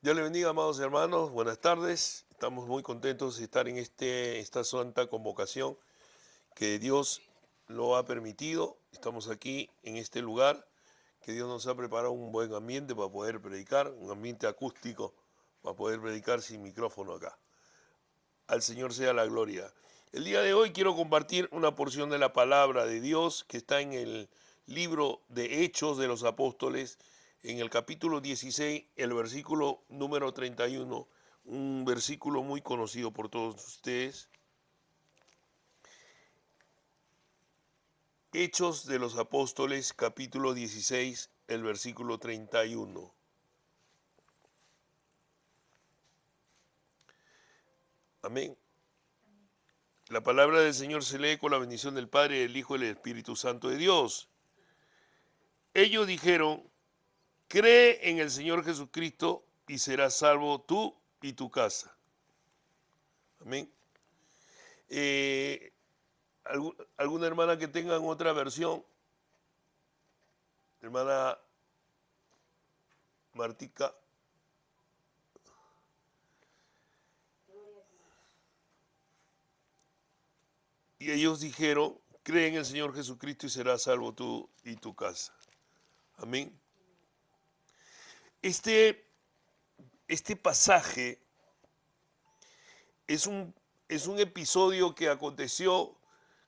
Dios le bendiga, amados hermanos. Buenas tardes. Estamos muy contentos de estar en esta santa convocación que Dios lo ha permitido. Estamos aquí en este lugar que Dios nos ha preparado un buen ambiente para poder predicar, un ambiente acústico para poder predicar sin micrófono acá. Al Señor sea la gloria. El día de hoy quiero compartir una porción de la palabra de Dios que está en el libro de Hechos de los Apóstoles, en el capítulo 16, el versículo número 31, un versículo muy conocido por todos ustedes. Hechos de los Apóstoles, capítulo 16, el versículo 31. Amén. La palabra del Señor se lee con la bendición del Padre, del Hijo y del Espíritu Santo de Dios. Ellos dijeron: cree en el Señor Jesucristo y serás salvo tú y tu casa. Amén. Eh, ¿Alguna hermana que tengan otra versión? Hermana Martica. Y ellos dijeron: cree en el Señor Jesucristo y serás salvo tú y tu casa. Amén. Este pasaje es un episodio que aconteció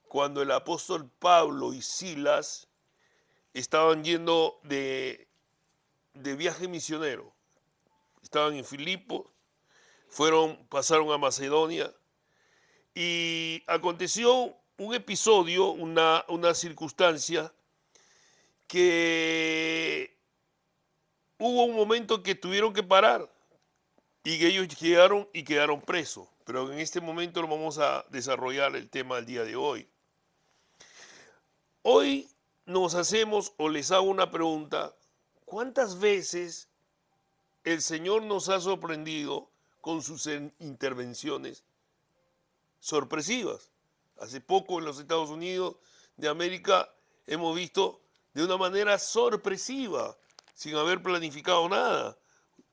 cuando el apóstol Pablo y Silas estaban yendo de viaje misionero. Estaban en Filipo, pasaron a Macedonia y aconteció un episodio, una circunstancia que hubo un momento que tuvieron que parar y que ellos llegaron y quedaron presos. Pero en este momento lo vamos a desarrollar el tema del día de hoy. Hoy nos hacemos o les hago una pregunta: ¿cuántas veces el Señor nos ha sorprendido con sus intervenciones sorpresivas? Hace poco en los Estados Unidos de América hemos visto de una manera sorpresiva, sin haber planificado nada.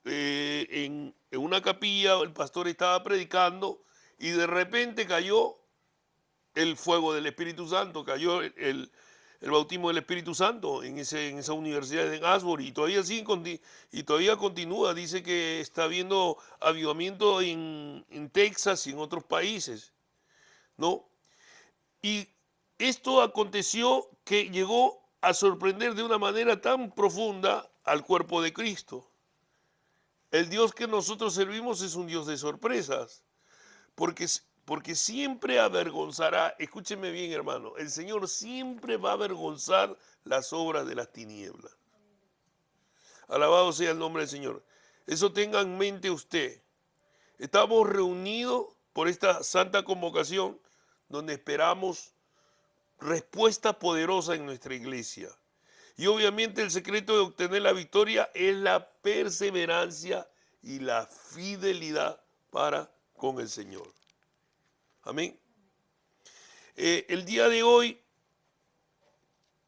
En una capilla el pastor estaba predicando y de repente cayó el fuego del Espíritu Santo, cayó el bautismo del Espíritu Santo en esa universidad en Asbury, y todavía continúa. Dice que está habiendo avivamiento en Texas y en otros países, ¿no? Y esto aconteció que llegó a sorprender de una manera tan profunda al cuerpo de Cristo. El Dios que nosotros servimos es un Dios de sorpresas, porque siempre avergonzará. Escúcheme bien, hermano, el Señor siempre va a avergonzar las obras de las tinieblas. Alabado sea el nombre del Señor. Eso tenga en mente usted. Estamos reunidos por esta santa convocación donde esperamos respuesta poderosa en nuestra iglesia. Y obviamente el secreto de obtener la victoria es la perseverancia y la fidelidad para con el Señor. Amén. El día de hoy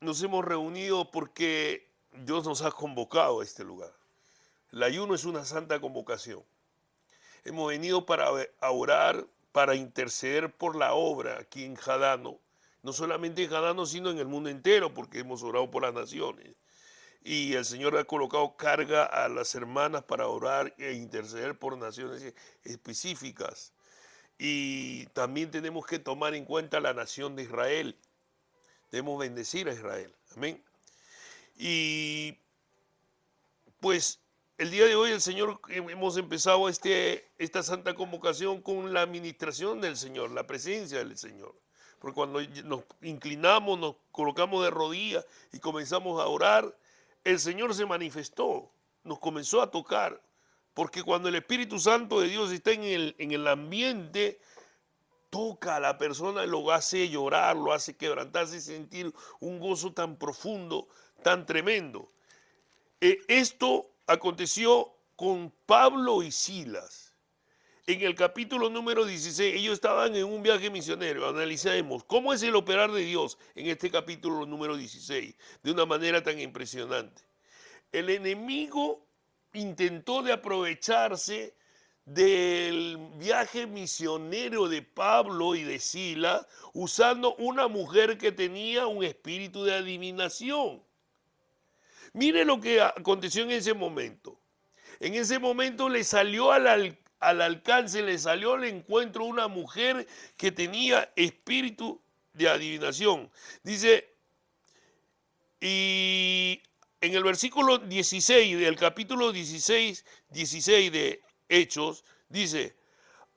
nos hemos reunido porque Dios nos ha convocado a este lugar. El ayuno es una santa convocación. Hemos venido para orar, para interceder por la obra aquí en Jadano. No solamente en Jadano, sino en el mundo entero, porque hemos orado por las naciones. Y el Señor ha colocado carga a las hermanas para orar e interceder por naciones específicas. Y también tenemos que tomar en cuenta la nación de Israel. Debemos bendecir a Israel. Amén. Y pues el día de hoy el Señor, hemos empezado esta santa convocación con la administración del Señor, la presencia del Señor. Porque cuando nos inclinamos, nos colocamos de rodillas y comenzamos a orar, el Señor se manifestó, nos comenzó a tocar. Porque cuando el Espíritu Santo de Dios está en el ambiente, toca a la persona, lo hace llorar, lo hace quebrantarse, sentir un gozo tan profundo, tan tremendo. Esto aconteció con Pablo y Silas. En el capítulo número 16, ellos estaban en un viaje misionero. Analicemos cómo es el operar de Dios en este capítulo número 16, de una manera tan impresionante. El enemigo intentó de aprovecharse del viaje misionero de Pablo y de Sila, usando una mujer que tenía un espíritu de adivinación. Mire lo que aconteció en ese momento. En ese momento le salió al alcance, le salió al encuentro una mujer que tenía espíritu de adivinación. Dice, y en el versículo 16 del capítulo 16 de Hechos, dice,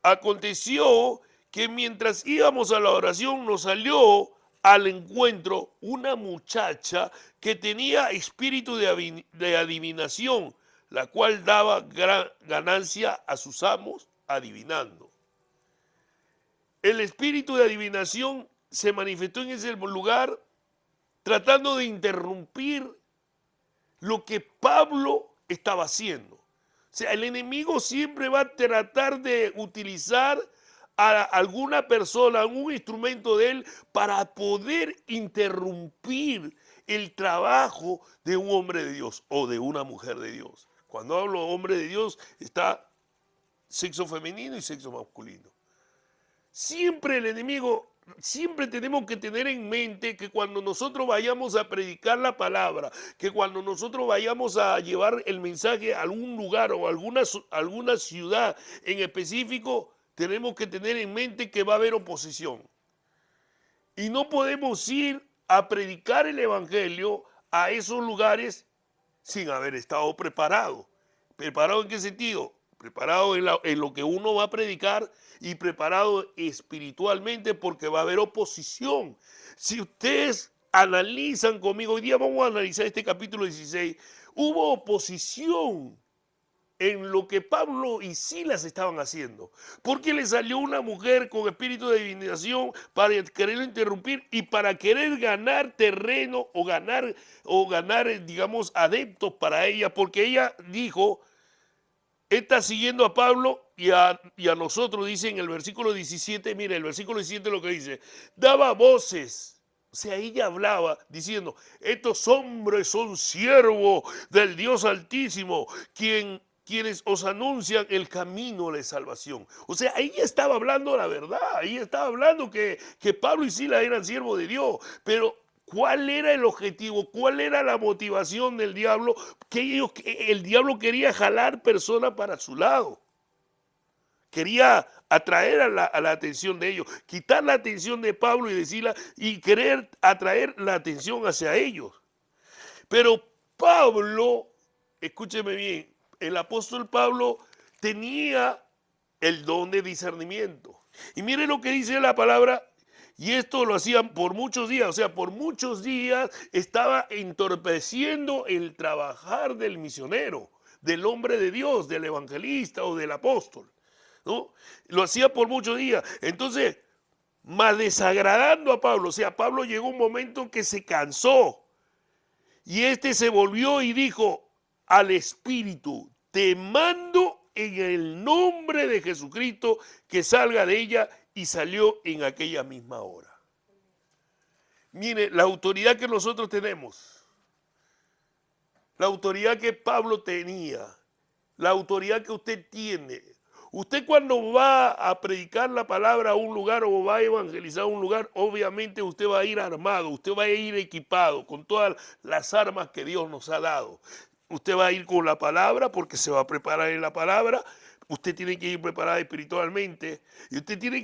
aconteció que mientras íbamos a la oración nos salió al encuentro una muchacha que tenía espíritu de adivinación, la cual daba gran ganancia a sus amos adivinando. El espíritu de adivinación se manifestó en ese lugar tratando de interrumpir lo que Pablo estaba haciendo. O sea, el enemigo siempre va a tratar de utilizar a alguna persona, algún instrumento de él, para poder interrumpir el trabajo de un hombre de Dios o de una mujer de Dios. Cuando hablo hombre de Dios, está sexo femenino y sexo masculino. Siempre el enemigo, siempre tenemos que tener en mente que cuando nosotros vayamos a predicar la palabra, que cuando nosotros vayamos a llevar el mensaje a algún lugar o alguna ciudad en específico, tenemos que tener en mente que va a haber oposición. Y no podemos ir a predicar el evangelio a esos lugares sin haber estado preparado. ¿Preparado en qué sentido? Preparado en lo que uno va a predicar y preparado espiritualmente, porque va a haber oposición. Si ustedes analizan conmigo, hoy día vamos a analizar este capítulo 16, hubo oposición en lo que Pablo y Silas estaban haciendo, porque le salió una mujer con espíritu de adivinación para quererlo interrumpir y para querer ganar terreno o ganar, digamos, adeptos para ella, porque ella dijo, está siguiendo a Pablo y a nosotros, dice en el versículo 17, mire, el versículo 17 lo que dice, daba voces. O sea, ella hablaba diciendo, estos hombres son siervos del Dios Altísimo, quienes os anuncian el camino de salvación. O sea, ella estaba hablando la verdad, ella estaba hablando que Pablo y Silas eran siervos de Dios, pero ¿cuál era el objetivo? ¿Cuál era la motivación del diablo? Que el diablo quería jalar personas para su lado. Quería atraer a la atención de ellos, quitar la atención de Pablo y de Silas y querer atraer la atención hacia ellos. Pero Pablo, escúcheme bien, el apóstol Pablo tenía el don de discernimiento. Y mire lo que dice la palabra, y esto lo hacían por muchos días, o sea, por muchos días estaba entorpeciendo el trabajar del misionero, del hombre de Dios, del evangelista o del apóstol, ¿no? Lo hacía por muchos días. Entonces, más desagradando a Pablo, o sea, Pablo llegó un momento que se cansó. Y este se volvió y dijo al Espíritu, te mando en el nombre de Jesucristo que salga de ella, y salió en aquella misma hora. Mire, la autoridad que nosotros tenemos, la autoridad que Pablo tenía, la autoridad que usted tiene. Usted cuando va a predicar la palabra a un lugar o va a evangelizar a un lugar, obviamente usted va a ir armado, usted va a ir equipado con todas las armas que Dios nos ha dado. Usted va a ir con la palabra porque se va a preparar en la palabra. Usted tiene que ir preparado espiritualmente y usted tiene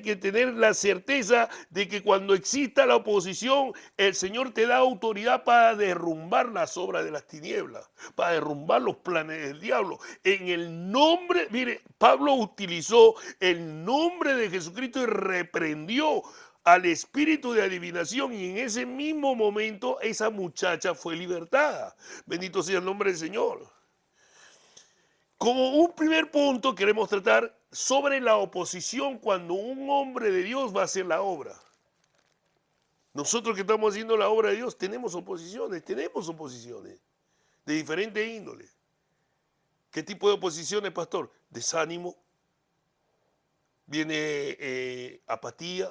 que tener la certeza de que cuando exista la oposición, el Señor te da autoridad para derrumbar las obras de las tinieblas, para derrumbar los planes del diablo. En el nombre, mire, Pablo utilizó el nombre de Jesucristo y reprendió al espíritu de adivinación, y en ese mismo momento esa muchacha fue libertada. Bendito sea el nombre del Señor. Como un primer punto queremos tratar sobre la oposición cuando un hombre de Dios va a hacer la obra. Nosotros que estamos haciendo la obra de Dios tenemos oposiciones de diferente índole. ¿Qué tipo de oposiciones, pastor? Desánimo, viene apatía,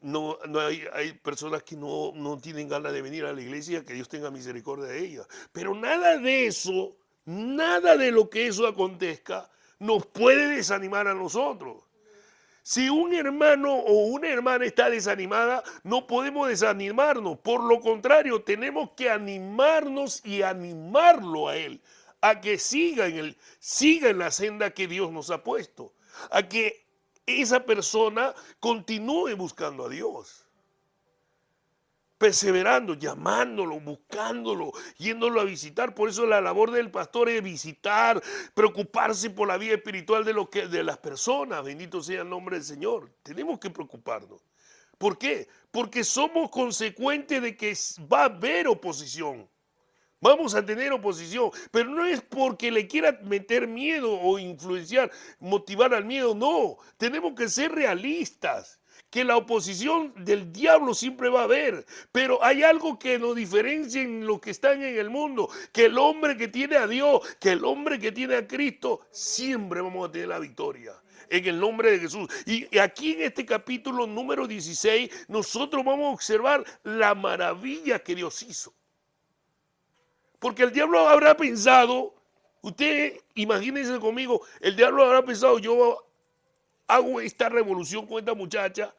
hay personas que no tienen ganas de venir a la iglesia, que Dios tenga misericordia de ellas. Pero nada de eso, nada de lo que eso acontezca, nos puede desanimar a nosotros. Si un hermano o una hermana está desanimada, no podemos desanimarnos. Por lo contrario, tenemos que animarnos y animarlo a él, a que siga en la senda que Dios nos ha puesto, a que esa persona continúe buscando a Dios, perseverando, llamándolo, buscándolo, yéndolo a visitar. Por eso la labor del pastor es visitar, preocuparse por la vida espiritual de las personas. Bendito sea el nombre del Señor. Tenemos que preocuparnos. ¿Por qué? Porque somos consecuentes de que va a haber oposición. Vamos a tener oposición, pero no es porque le quiera meter miedo o influenciar, motivar al miedo, no. Tenemos que ser realistas, que la oposición del diablo siempre va a haber, pero hay algo que nos diferencia en los que están en el mundo, que el hombre que tiene a Dios, que el hombre que tiene a Cristo, siempre vamos a tener la victoria. En el nombre de Jesús. Y aquí en este capítulo número 16, nosotros vamos a observar la maravilla que Dios hizo. Porque el diablo habrá pensado, usted imagínense conmigo, el diablo habrá pensado, yo hago esta revolución con esta muchacha.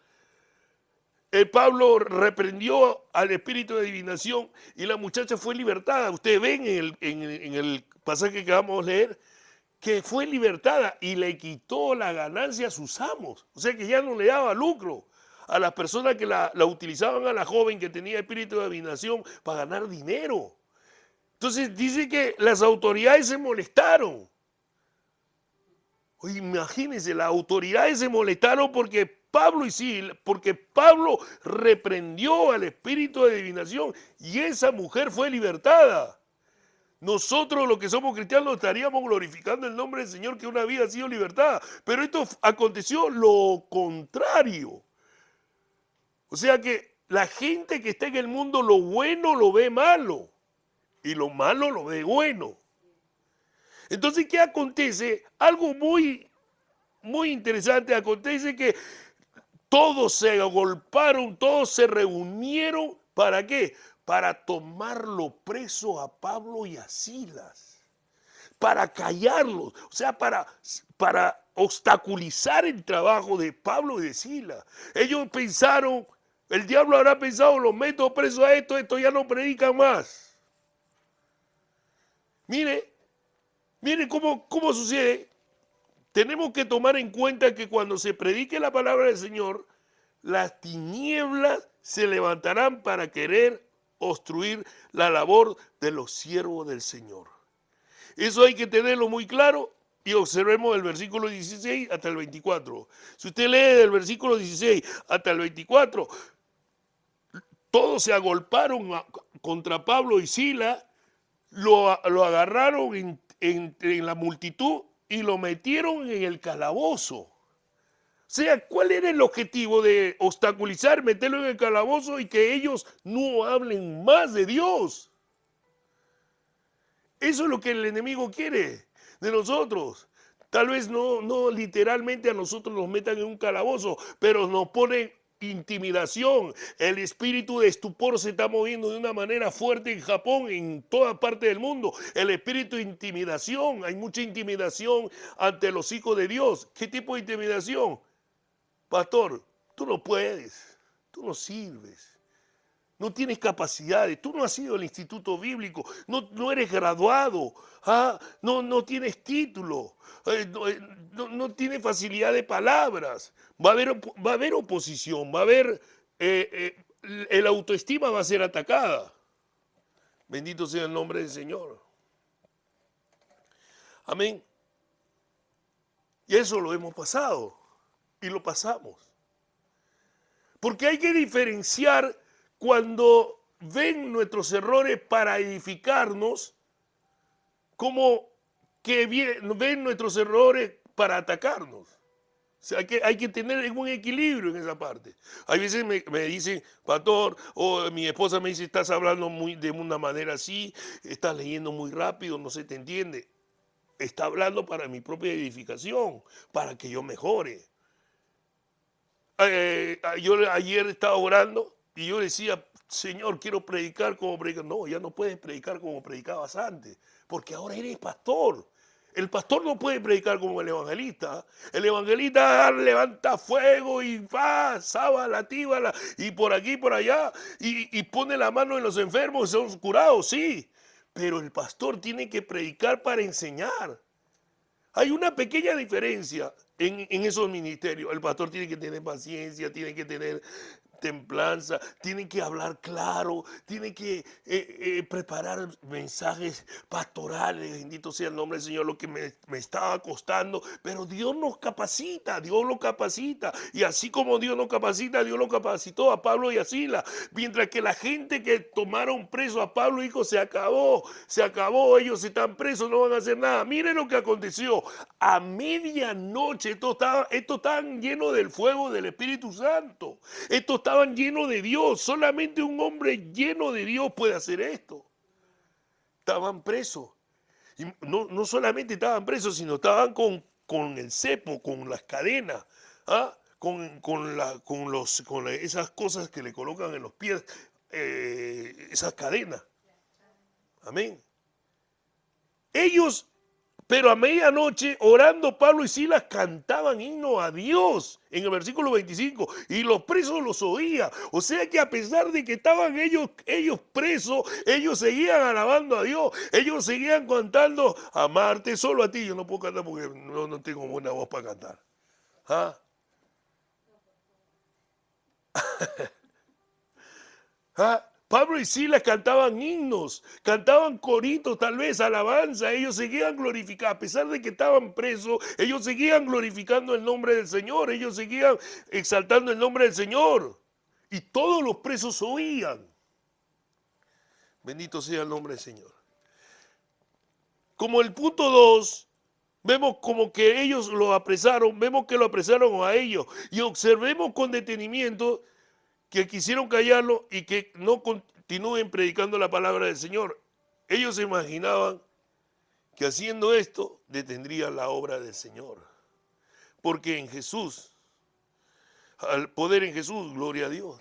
El Pablo reprendió al espíritu de adivinación y la muchacha fue libertada. Ustedes ven en el pasaje que vamos a leer que fue libertada y le quitó la ganancia a sus amos. O sea que ya no le daba lucro a las personas que la utilizaban, a la joven que tenía espíritu de adivinación para ganar dinero. Entonces dice que las autoridades se molestaron. Oye, imagínense, las autoridades se molestaron porque Pablo reprendió al espíritu de adivinación y esa mujer fue libertada. Nosotros los que somos cristianos estaríamos glorificando el nombre del Señor, que una vida ha sido libertada. Pero esto aconteció lo contrario. O sea que la gente que está en el mundo, lo bueno lo ve malo y lo malo lo ve bueno. Entonces, ¿qué acontece? Algo muy, muy interesante acontece, que todos se agolparon, todos se reunieron. ¿Para qué? Para tomarlo preso a Pablo y a Silas, para callarlos, o sea, para obstaculizar el trabajo de Pablo y de Silas. Ellos pensaron, el diablo habrá pensado, los meto preso a esto ya no predican más. Mire cómo sucede. Tenemos que tomar en cuenta que cuando se predique la palabra del Señor, las tinieblas se levantarán para querer obstruir la labor de los siervos del Señor. Eso hay que tenerlo muy claro y observemos el versículo 16 hasta el 24. Si usted lee del versículo 16 hasta el 24, todos se agolparon contra Pablo y Silas, lo agarraron en la multitud y lo metieron en el calabozo. O sea, ¿cuál era el objetivo de obstaculizar, meterlo en el calabozo y que ellos no hablen más de Dios? Eso es lo que el enemigo quiere de nosotros. Tal vez no literalmente a nosotros nos metan en un calabozo, pero nos ponen intimidación. El espíritu de estupor se está moviendo de una manera fuerte en Japón, en toda parte del mundo. El espíritu de intimidación, hay mucha intimidación ante los hijos de Dios. ¿Qué tipo de intimidación? Pastor, tú no puedes, tú no sirves, no tienes capacidades, tú no has ido al instituto bíblico, no eres graduado, no tienes título, no tienes facilidad de palabras. Va a haber oposición, va a haber, el autoestima va a ser atacada. Bendito sea el nombre del Señor. Amén. Y eso lo hemos pasado y lo pasamos. Porque hay que diferenciar cuando ven nuestros errores para edificarnos, como que ven nuestros errores para atacarnos. O sea, hay que tener un equilibrio en esa parte. Hay veces me dicen, pastor, o mi esposa me dice, estás hablando de una manera así, estás leyendo muy rápido, no se te entiende. Está hablando para mi propia edificación, para que yo mejore. Yo ayer estaba orando y yo decía, Señor, quiero predicar como predicar. No, ya no puedes predicar como predicabas antes, porque ahora eres pastor. El pastor no puede predicar como el evangelista. El evangelista levanta fuego y va, sábala, tíbala, y por aquí y por allá, y pone la mano en los enfermos y son curados, sí. Pero el pastor tiene que predicar para enseñar. Hay una pequeña diferencia en esos ministerios. El pastor tiene que tener paciencia, tiene que tener templanza, tiene que hablar claro, tiene que preparar mensajes pastorales, bendito sea el nombre del Señor, lo que me estaba costando, pero Dios nos capacita, Dios lo capacita, y así como Dios nos capacita, Dios lo capacitó a Pablo y a Silas, mientras que la gente que tomaron preso a Pablo dijo, se acabó, ellos están presos, no van a hacer nada. Miren lo que aconteció, a medianoche, estos estaban llenos del fuego del Espíritu Santo, estos estaban llenos de Dios. Solamente un hombre lleno de Dios puede hacer esto. Estaban presos. Y no solamente estaban presos, sino estaban con el cepo, con las cadenas, ¿ah? con esas cosas que le colocan en los pies, esas cadenas. Amén. Ellos, pero a medianoche, orando, Pablo y Silas cantaban himno a Dios, en el versículo 25, y los presos los oían. O sea que a pesar de que estaban ellos presos, ellos seguían alabando a Dios, ellos seguían cantando, amarte solo a ti. Yo no puedo cantar porque no tengo buena voz para cantar. ¿Ah? ¿Ah? Pablo y Silas cantaban himnos, cantaban coritos, tal vez alabanza, ellos seguían glorificando, a pesar de que estaban presos, ellos seguían glorificando el nombre del Señor, ellos seguían exaltando el nombre del Señor. Y todos los presos oían. Bendito sea el nombre del Señor. Como el punto 2, vemos como que ellos lo apresaron, vemos que lo apresaron a ellos. Y observemos con detenimiento que quisieron callarlo y que no continúen predicando la palabra del Señor. Ellos se imaginaban que haciendo esto detendrían la obra del Señor. Porque en Jesús, al poder en Jesús, gloria a Dios.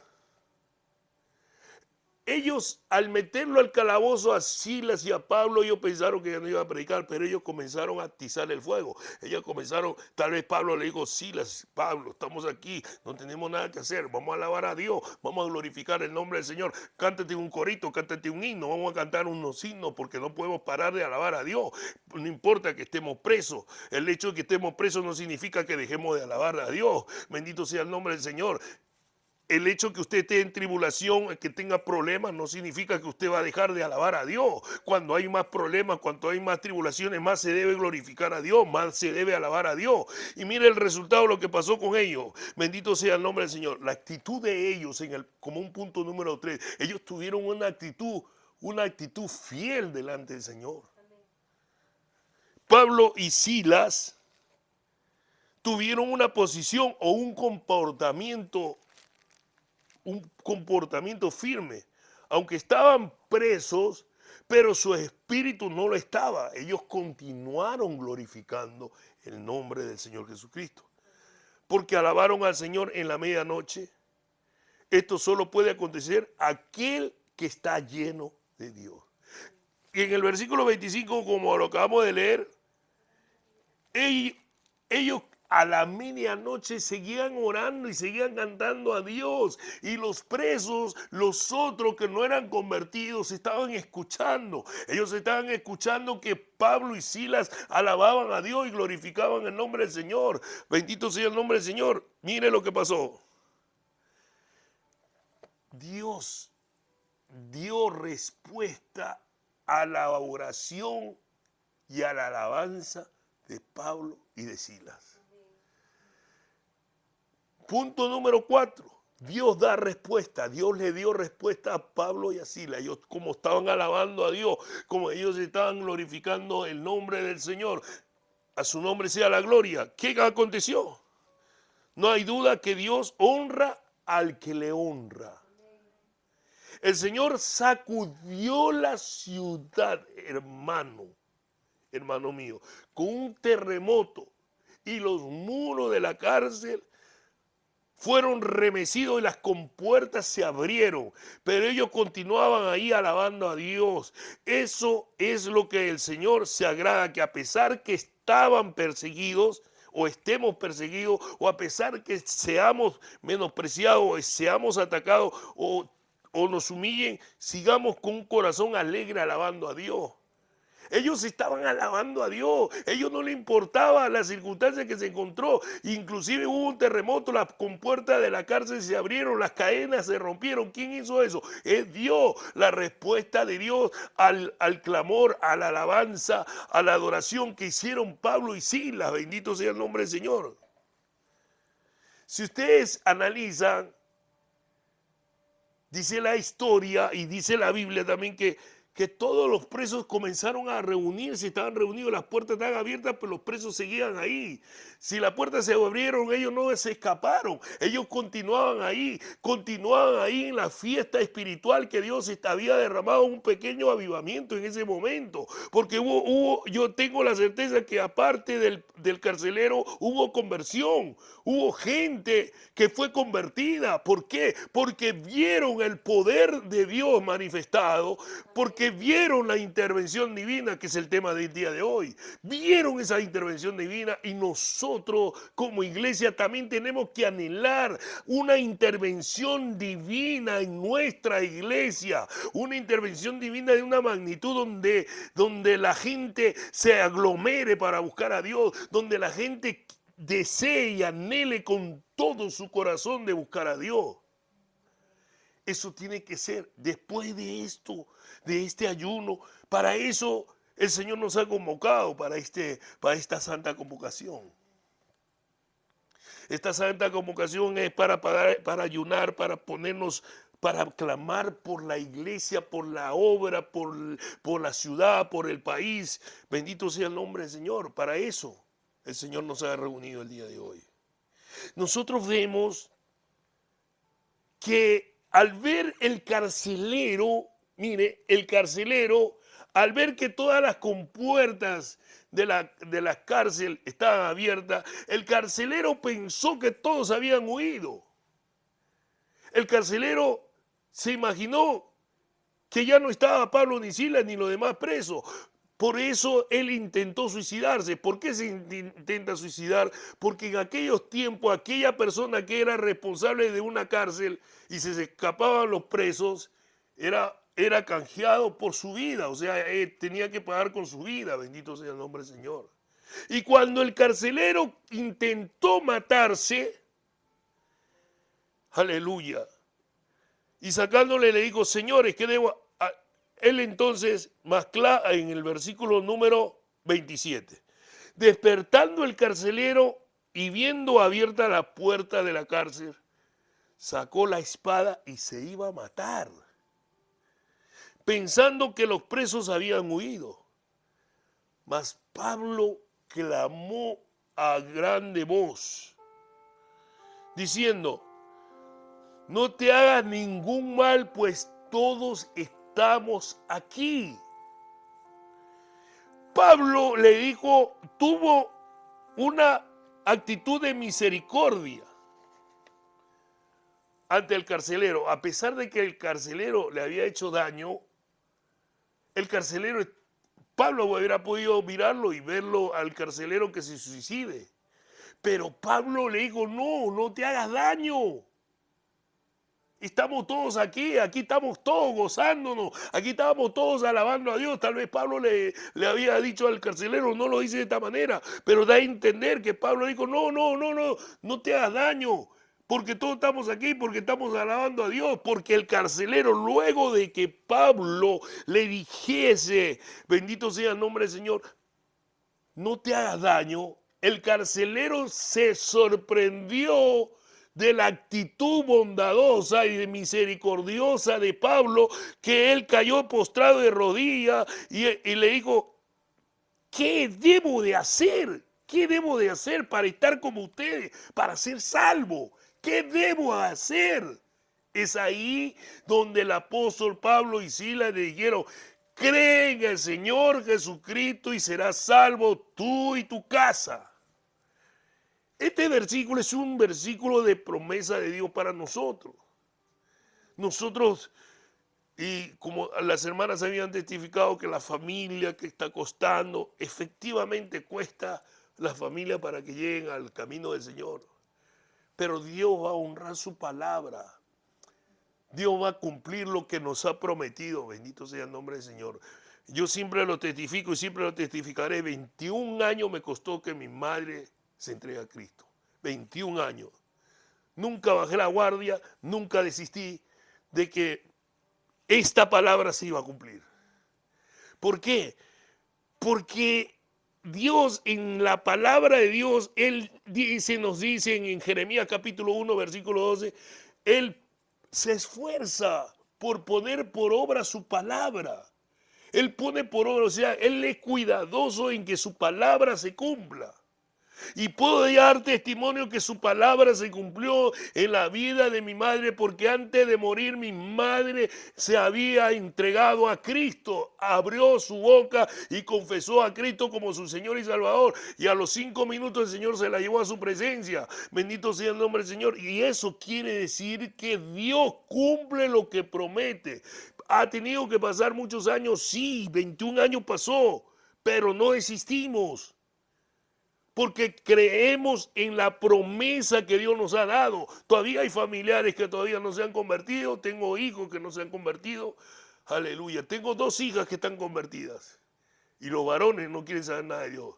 Ellos, al meterlo al calabozo a Silas y a Pablo, ellos pensaron que ya no iba a predicar, pero ellos comenzaron a atizar el fuego. Ellos comenzaron, tal vez Pablo le dijo, Silas, Pablo, estamos aquí, no tenemos nada que hacer, vamos a alabar a Dios, vamos a glorificar el nombre del Señor. Cántate un corito, cántate un himno, vamos a cantar unos himnos porque no podemos parar de alabar a Dios. No importa que estemos presos, el hecho de que estemos presos no significa que dejemos de alabar a Dios. Bendito sea el nombre del Señor. El hecho que usted esté en tribulación, que tenga problemas, no significa que usted va a dejar de alabar a Dios. Cuando hay más problemas, cuando hay más tribulaciones, más se debe glorificar a Dios, más se debe alabar a Dios. Y mire el resultado de lo que pasó con ellos. Bendito sea el nombre del Señor. La actitud de ellos, como un punto número 3, ellos tuvieron una actitud fiel delante del Señor. Pablo y Silas tuvieron una posición o un comportamiento firme, aunque estaban presos, pero su espíritu no lo estaba. Ellos continuaron glorificando el nombre del Señor Jesucristo, porque alabaron al Señor en la medianoche. Esto solo puede acontecer a aquel que está lleno de Dios. Y en el versículo 25, como lo acabamos de leer, ellos a la medianoche seguían orando y seguían cantando a Dios. Y los presos, los otros que no eran convertidos, estaban escuchando. Ellos estaban escuchando que Pablo y Silas alababan a Dios y glorificaban el nombre del Señor. Bendito sea el nombre del Señor. Mire lo que pasó. Dios dio respuesta a la oración y a la alabanza de Pablo y de Silas. Punto número 4. Dios da respuesta. Dios le dio respuesta a Pablo y a Silas. Ellos, como estaban alabando a Dios, como ellos estaban glorificando el nombre del Señor, a su nombre sea la gloria. ¿Qué aconteció? No hay duda que Dios honra al que le honra. El Señor sacudió la ciudad, hermano mío, con un terremoto, y los muros de la cárcel fueron remecidos y las compuertas se abrieron, pero ellos continuaban ahí alabando a Dios. Eso es lo que el Señor se agrada, que a pesar que estaban perseguidos, o estemos perseguidos, o a pesar que seamos menospreciados, o seamos atacados, o nos humillen, sigamos con un corazón alegre alabando a Dios. Ellos estaban alabando a Dios. Ellos no les importaba la circunstancia que se encontró. Inclusive hubo un terremoto, las compuertas de la cárcel se abrieron, las cadenas se rompieron. ¿Quién hizo eso? Es Dios. La respuesta de Dios al clamor, a la alabanza, a la adoración que hicieron Pablo y Silas. Bendito sea el nombre del Señor. Si ustedes analizan, dice la historia y dice la Biblia también que todos los presos comenzaron a reunirse, estaban reunidos, las puertas estaban abiertas, pero los presos seguían ahí. Si las puertas se abrieron, ellos no se escaparon, ellos continuaban ahí en la fiesta espiritual que Dios había derramado, un pequeño avivamiento en ese momento, porque yo tengo la certeza que aparte del carcelero hubo conversión, hubo gente que fue convertida. ¿Por qué? Porque vieron el poder de Dios manifestado, porque vieron la intervención divina, que es el tema del día de hoy. Vieron esa intervención divina y nosotros como iglesia también tenemos que anhelar una intervención divina en nuestra iglesia, una intervención divina de una magnitud donde la gente se aglomere para buscar a Dios, donde la gente desee y anhele con todo su corazón de buscar a Dios. Eso tiene que ser después de esto, de este ayuno. Para eso el Señor nos ha convocado, para esta santa convocación. Esta santa convocación es para ayunar, para ponernos, para clamar por la iglesia, por la obra, por la ciudad, por el país. Bendito sea el nombre del Señor. Para eso el Señor nos ha reunido el día de hoy. Nosotros vemos que al ver el carcelero, mire, el carcelero, al ver que todas las compuertas de la cárcel estaban abiertas, el carcelero pensó que todos habían huido. El carcelero se imaginó que ya no estaba Pablo ni Silas ni los demás presos. Por eso él intentó suicidarse. ¿Por qué se intenta suicidar? Porque en aquellos tiempos aquella persona que era responsable de una cárcel y se escapaban los presos era canjeado por su vida. O sea, tenía que pagar con su vida. Bendito sea el nombre del Señor. Y cuando el carcelero intentó matarse, aleluya, y sacándole le dijo: señores, ¿qué debo? Él entonces, más claro, en el versículo número 27, despertando el carcelero y viendo abierta la puerta de la cárcel, sacó la espada y se iba a matar, pensando que los presos habían huido. Mas Pablo clamó a grande voz, diciendo: no te hagas ningún mal, pues todos estamos aquí. Pablo le dijo, tuvo una actitud de misericordia ante el carcelero. A pesar de que el carcelero le había hecho daño, el carcelero, Pablo hubiera podido mirarlo y verlo al carcelero que se suicide. Pero Pablo le dijo: no te hagas daño. Estamos todos aquí estamos todos gozándonos, aquí estábamos todos alabando a Dios. Tal vez Pablo le había dicho al carcelero, no lo dice de esta manera, pero da a entender que Pablo dijo: no te hagas daño, porque todos estamos aquí, porque estamos alabando a Dios. Porque el carcelero, luego de que Pablo le dijese, bendito sea el nombre del Señor, no te hagas daño, el carcelero se sorprendió de la actitud bondadosa y de misericordiosa de Pablo, que él cayó postrado de rodillas y le dijo: ¿qué debo de hacer? ¿Qué debo de hacer para estar como ustedes, para ser salvo? ¿Qué debo hacer? Es ahí donde el apóstol Pablo y Silas le dijeron: cree en el Señor Jesucristo y serás salvo tú y tu casa. Este versículo es un versículo de promesa de Dios para nosotros. Nosotros, y como las hermanas habían testificado que la familia que está costando, efectivamente cuesta la familia para que lleguen al camino del Señor. Pero Dios va a honrar su palabra. Dios va a cumplir lo que nos ha prometido. Bendito sea el nombre del Señor. Yo siempre lo testifico y siempre lo testificaré. 21 años me costó que mi madre se entregue a Cristo. 21 años. Nunca bajé la guardia, nunca desistí de que esta palabra se iba a cumplir. ¿Por qué? Porque Dios, en la palabra de Dios, Él dice, nos dice en Jeremías capítulo 1, versículo 12, Él se esfuerza por poner por obra su palabra. Él pone por obra, o sea, Él es cuidadoso en que su palabra se cumpla. Y puedo dar testimonio que su palabra se cumplió en la vida de mi madre, porque antes de morir mi madre se había entregado a Cristo, abrió su boca y confesó a Cristo como su Señor y Salvador. Y a los 5 minutos el Señor se la llevó a su presencia. Bendito sea el nombre del Señor. Y eso quiere decir que Dios cumple lo que promete. Ha tenido que pasar muchos años, sí, 21 años pasó, pero no desistimos. Porque creemos en la promesa que Dios nos ha dado. Todavía hay familiares que todavía no se han convertido. Tengo hijos que no se han convertido. Aleluya. Tengo 2 hijas que están convertidas. Y los varones no quieren saber nada de Dios.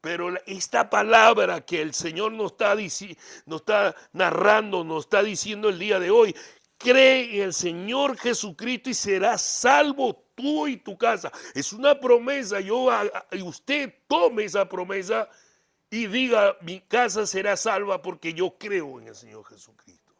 Pero esta palabra que el Señor nos está narrando, nos está diciendo el día de hoy, cree en el Señor Jesucristo y serás salvo tú y tu casa. Es una promesa. Y usted tome esa promesa y diga, mi casa será salva porque yo creo en el Señor Jesucristo.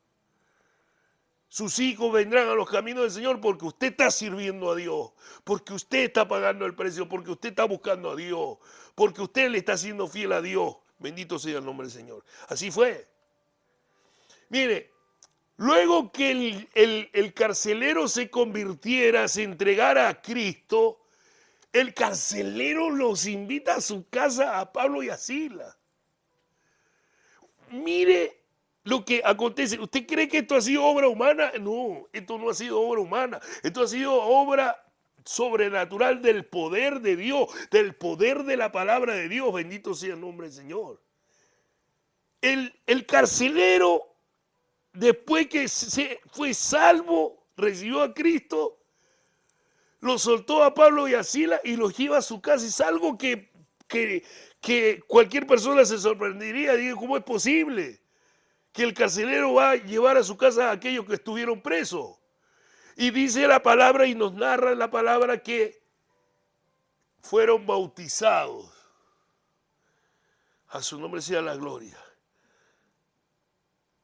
Sus hijos vendrán a los caminos del Señor porque usted está sirviendo a Dios, porque usted está pagando el precio, porque usted está buscando a Dios, porque usted le está siendo fiel a Dios. Bendito sea el nombre del Señor. Así fue. Mire, luego que el carcelero se convirtiera, se entregara a Cristo, el carcelero los invita a su casa a Pablo y a Silas. Mire lo que acontece. ¿Usted cree que esto ha sido obra humana? No, esto no ha sido obra humana. Esto ha sido obra sobrenatural del poder de Dios, del poder de la palabra de Dios. Bendito sea el nombre del Señor. El carcelero, después que se fue salvo, recibió a Cristo, lo soltó a Pablo y a Silas y los lleva a su casa. Es algo que cualquier persona se sorprendería. Digo, ¿cómo es posible que el carcelero va a llevar a su casa a aquellos que estuvieron presos? Y dice la palabra y nos narra la palabra que fueron bautizados. A su nombre sea la gloria.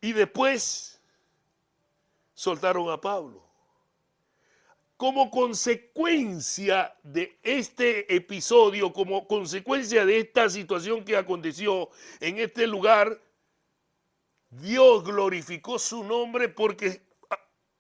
Y después soltaron a Pablo. Como consecuencia de este episodio, como consecuencia de esta situación que aconteció en este lugar, Dios glorificó su nombre porque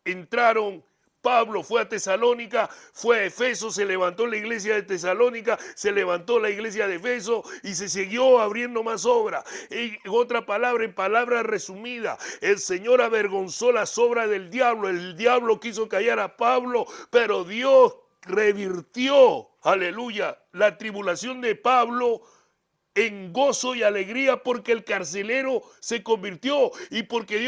entraron. Pablo fue a Tesalónica, fue a Efeso, se levantó la iglesia de Tesalónica, se levantó la iglesia de Efeso y se siguió abriendo más obras. En otra palabra, en palabra resumida, el Señor avergonzó las obras del diablo. El diablo quiso callar a Pablo, pero Dios revirtió, aleluya, la tribulación de Pablo en gozo y alegría porque el carcelero se convirtió y porque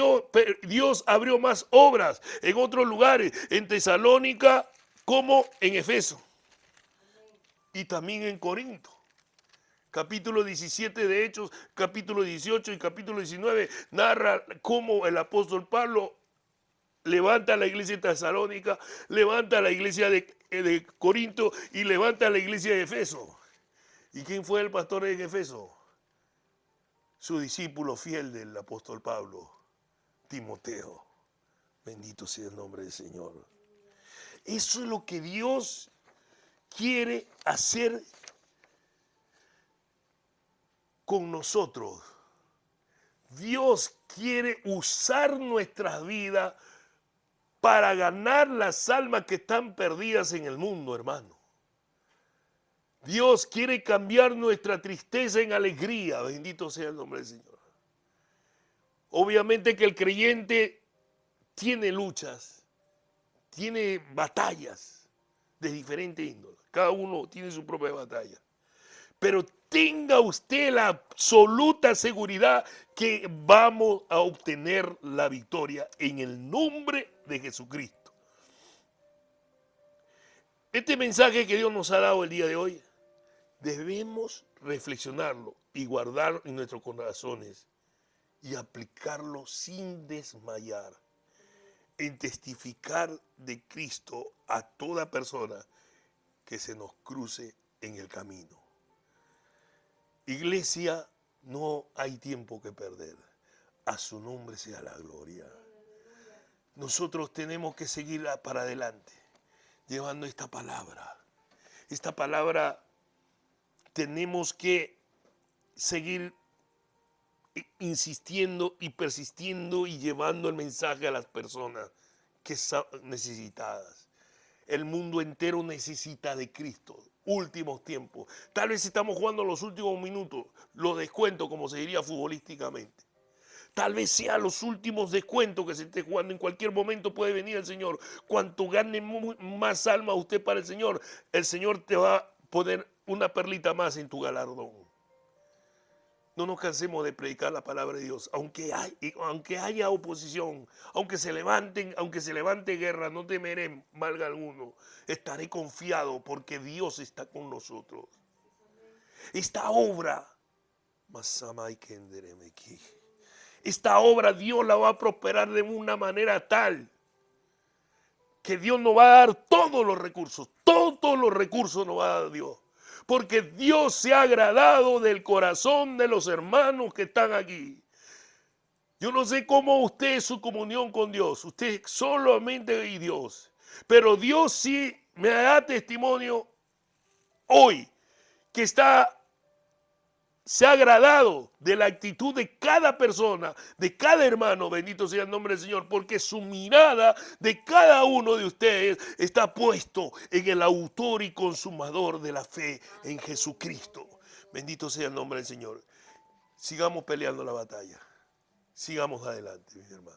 Dios abrió más obras en otros lugares, en Tesalónica como en Efeso y también en Corinto. Capítulo 17 de Hechos, capítulo 18 y capítulo 19 narra cómo el apóstol Pablo levanta la iglesia de Tesalónica, levanta la iglesia de Corinto y levanta la iglesia de Efeso. ¿Y quién fue el pastor en Efeso? Su discípulo fiel del apóstol Pablo, Timoteo. Bendito sea el nombre del Señor. Eso es lo que Dios quiere hacer con nosotros. Dios quiere usar nuestras vidas para ganar las almas que están perdidas en el mundo, hermano. Dios quiere cambiar nuestra tristeza en alegría. Bendito sea el nombre del Señor. Obviamente que el creyente tiene luchas, tiene batallas de diferente índole. Cada uno tiene su propia batalla. Pero tenga usted la absoluta seguridad que vamos a obtener la victoria en el nombre de Jesucristo. Este mensaje que Dios nos ha dado el día de hoy, debemos reflexionarlo y guardarlo en nuestros corazones y aplicarlo sin desmayar en testificar de Cristo a toda persona que se nos cruce en el camino. Iglesia, no hay tiempo que perder. A su nombre sea la gloria. Nosotros tenemos que seguir para adelante, llevando esta palabra. Esta palabra tenemos que seguir insistiendo y persistiendo y llevando el mensaje a las personas que son necesitadas. El mundo entero necesita de Cristo. Últimos tiempos. Tal vez estamos jugando los últimos minutos, los descuentos, como se diría futbolísticamente. Tal vez sea los últimos descuentos que se esté jugando. En cualquier momento puede venir el Señor. Cuanto gane más alma usted para el Señor te va a poner una perlita más en tu galardón. No nos cansemos de predicar la palabra de Dios, aunque haya oposición, aunque se levante guerra, no temeré mal alguno. Estaré confiado porque Dios está con nosotros. Esta obra Dios la va a prosperar de una manera tal que Dios nos va a dar todos los recursos nos va a dar Dios. Porque Dios se ha agradado del corazón de los hermanos que están aquí. Yo no sé cómo usted es su comunión con Dios. Usted solamente y Dios. Pero Dios sí me da testimonio hoy que se ha agradado de la actitud de cada persona, de cada hermano, bendito sea el nombre del Señor, porque su mirada de cada uno de ustedes está puesto en el autor y consumador de la fe en Jesucristo. Bendito sea el nombre del Señor. Sigamos peleando la batalla. Sigamos adelante, mis hermanos.